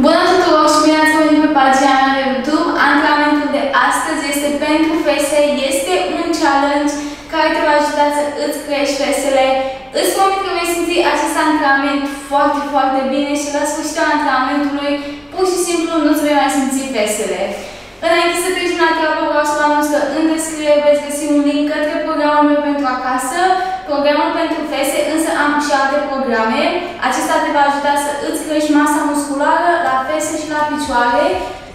Bună tuturor și bine ați venit pe pagina mea de YouTube. Antrenamentul de astăzi este pentru fese, este un challenge care te va ajuta să îți crești fesele. Îți promit că vei simți acest antrenament foarte bine și la sfârșitul antrenamentului pur și simplu nu-ți vei mai simți fesele. Înainte să trecem la treabă, vreau să vă anunț că în descriere veți găsi un link către programul meu pentru acasă, programul pentru fese, însă am și alte programe. Acesta te va ajuta să îți crești masa musculară la fese și la picioare.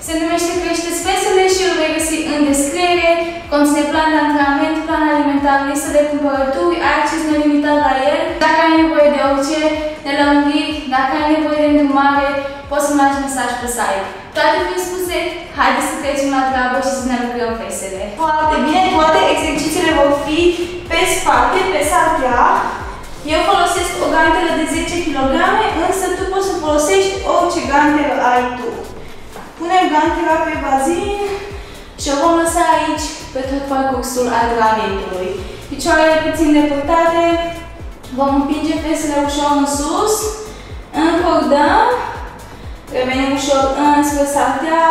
Se numește Crește-ți fesele și îl vei găsi în descriere. Conține plan de antrenament, plan alimentar, listă de cumpărături, ai acces nelimitat la el. Dacă ai nevoie de orice, de lămuriri, dacă ai nevoie de îndrumare, poți să-mi lași mesaj pe site. Toate fiind spuse, haideți să trecem la treabă și să ne lucrăm fesele. Foarte bine, toate exercițiile vor fi pe spate, pe saltea. Eu folosesc o gantelă de 10 kg, însă tu poți să folosești orice gantelă ai tu. Punem gantela pe bazin și o vom lăsa aici pe tot parcursul antrenamentului. Picioarele puțin depărtate, vom împinge fesele ușor în sus, încordăm, revenim ușor înspre saltea,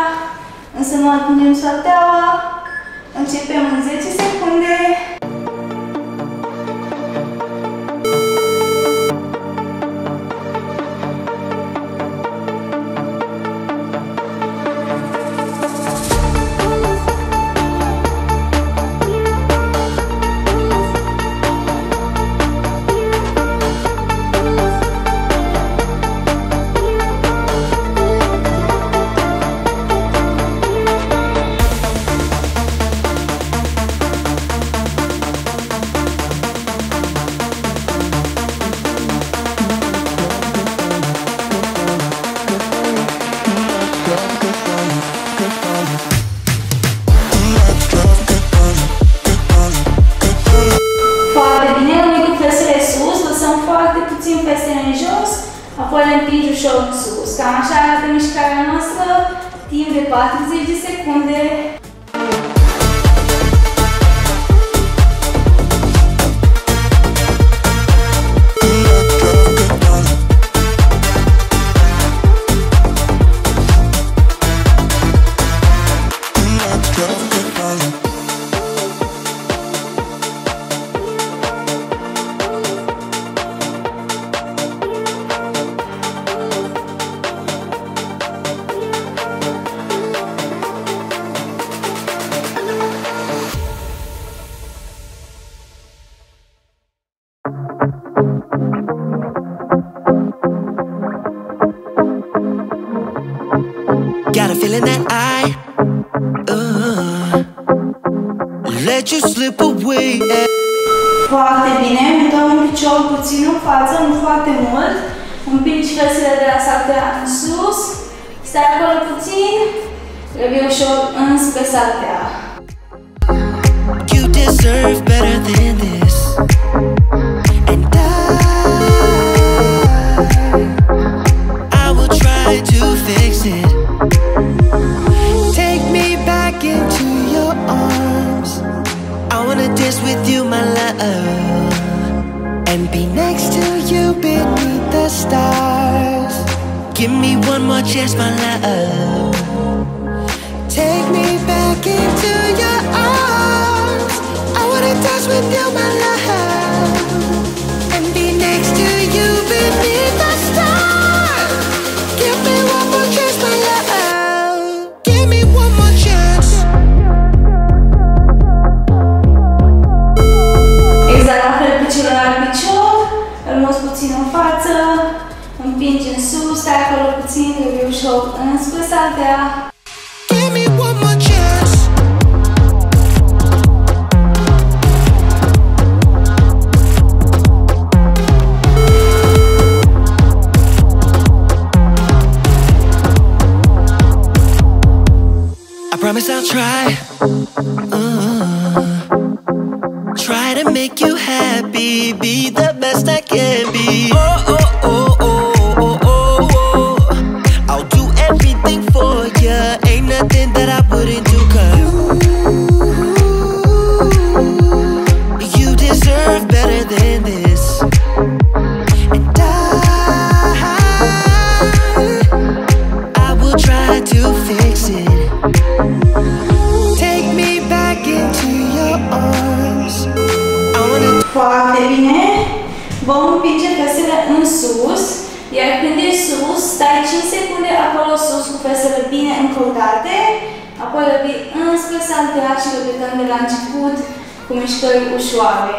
însă nu atingem salteaua, începem în 10 secunde. Fesele în jos, apoi le împingi ușor în sus. Cam așa arată mișcarea noastră, timp de 40 de secunde. Got a feeling that I let you slip away. Foarte bine, mutăm un picior puțin în față, nu foarte mult. Împingi fesele de la saltea în sus. Stai acolo puțin, revii ușor înspre saltea. You deserve better than this. And I will try to fix it. Take me back into your arms. I wanna dance with you, my love, and be next to you beneath the stars. Give me one more chance, my love. Take me back into your arms. I wanna dance with you, my love, and be next to you beneath the stars. Give me one more chance, my love. Împingi în sus, stai acolo puțin, revii ușor înspre saltea. Give me one more chance. I promise I'll try. Try to make you happy, be the best I can be. I'll do everything for you. Ain't nothing that I wouldn't do, 'cause you deserve better than this. And I Iar când ești sus, stai 5 secunde acolo sus cu fesele bine încordate, apoi revii înspre saltea și repetăm de la început cu mișcări ușoare.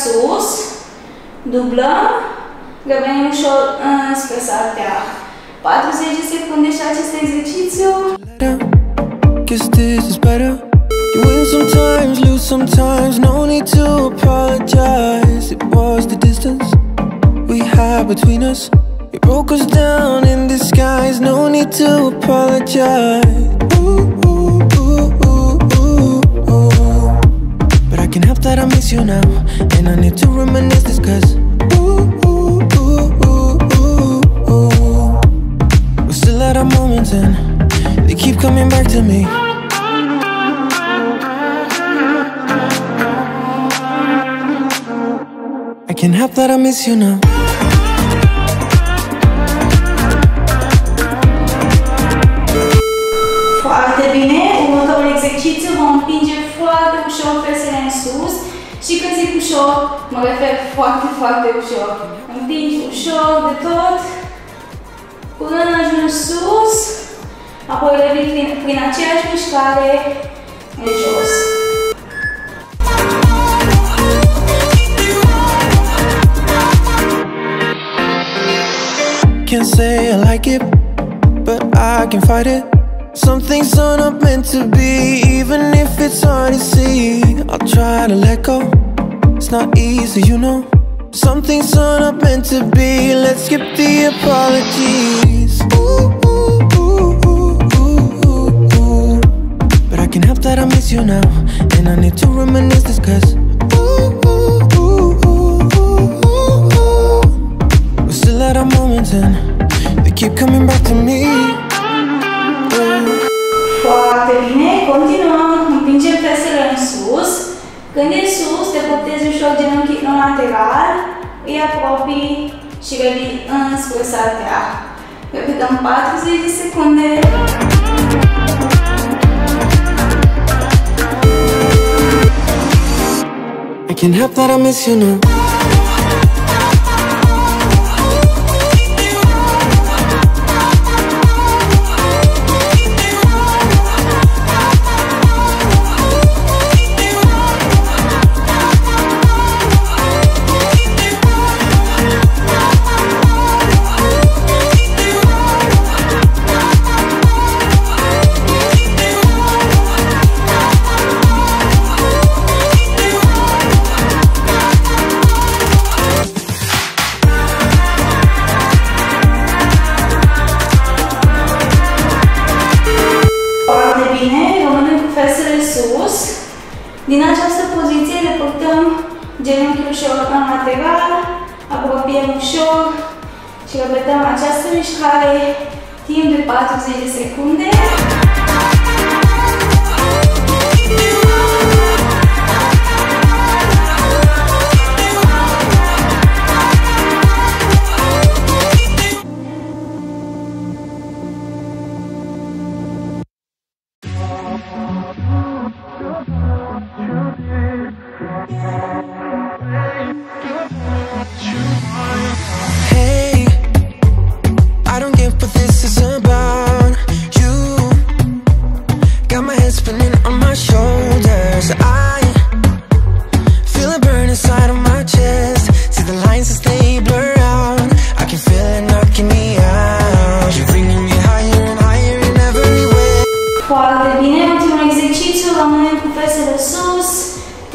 Sus, dublăm, revenim ușor înspre saltea. 40 de secunde și acest exercițiu. Guess this is better. You win sometimes, lose sometimes. No need to apologize. It was the distance we had between us. It broke us down in disguise. No need to apologize. Can't help that I miss you now, and I need to reminisce this cause we're still at our moments and they keep coming back to me. I can't help that I miss you now. Foarte bine, următorul exercițiu vom împinge foarte ușor fesele în sus și când zic ușor, mă refer foarte, foarte ușor. Împingi ușor de tot, până ajungi sus, apoi revii prin aceeași mișcare în jos. Can't say I like it, but I can fight it. Some things are not meant to be, even if it's hard to see. I'll try to let go, it's not easy, you know. Some things are not meant to be, let's skip the apologies. But I can't help that I miss you now, and I need to reminisce this cause we're still at our moments and they keep coming back to me. Foarte bine, continuăm, împingem fesele în sus. Când e sus, te portezi ușor genunchii în lateral, îi apropii și revii înspre saltea. Repetăm 40 de secunde. I can't help that I miss you now. Din această poziție deportăm genunchiul ușor în lateral, apropiem ușor și repetăm această mișcare timp de 40 de secunde. Hey, I don't get what this is about. You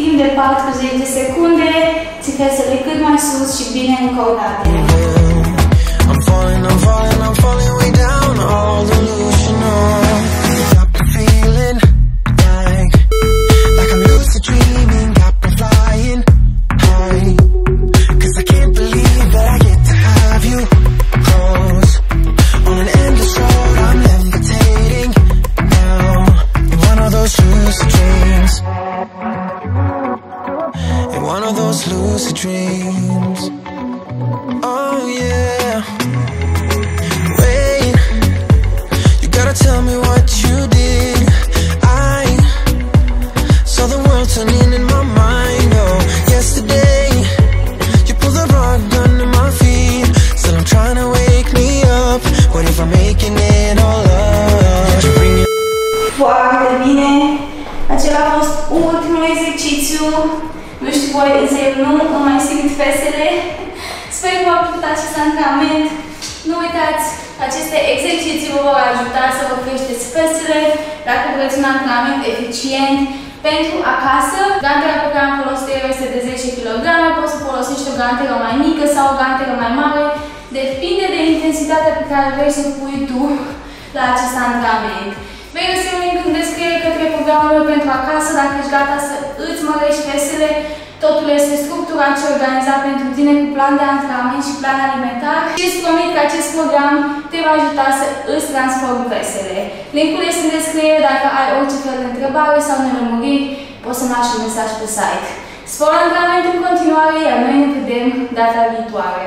timp de 40 de secunde, ții fesele cât mai sus și bine încordate. I'm falling way down, all delusional. Got me feeling like I'm lucid dreaming, got me flying high. 'Cause I can't believe that I get to have you close. On an endless road, I'm levitating now. In one of those lucid dreams. In one of those lucid dreams. Oh yeah. Wait, you gotta tell me what you did. I saw the world turning in my mind. Oh, yesterday you pulled the rug under my feet. Still I'm trying to wake me up. What if I'm making it all up? Did you bring it? Foarte bine! Acela a fost ultimul exercițiu. Nu știu voi, însă eu nu îmi mai simt fesele. Sper că v-a plăcut acest antrenament. Nu uitați, aceste exerciții vă vor ajuta să vă creșteți fesele dacă vreți un antrenament eficient. Pentru acasă, gantela pe care am folosit eu este de 10 kg, poți să folosești o gantelă mai mică sau o gantelă mai mare. Depinde de intensitatea pe care vrei să pui tu la acest antrenament. Vei găsi un link în descriere către programul meu pentru acasă dacă ești gata să îți mărești fesele. Totul este structurat și organizat pentru tine cu plan de antrenament și plan alimentar și îți promit că acest program te va ajuta să îți transformi fesele. Linkul este în descriere. Dacă ai orice fel de întrebare sau nelămuriri, poți să-mi lași un mesaj pe site. Spor antrenament în continuare, iar noi ne vedem data viitoare.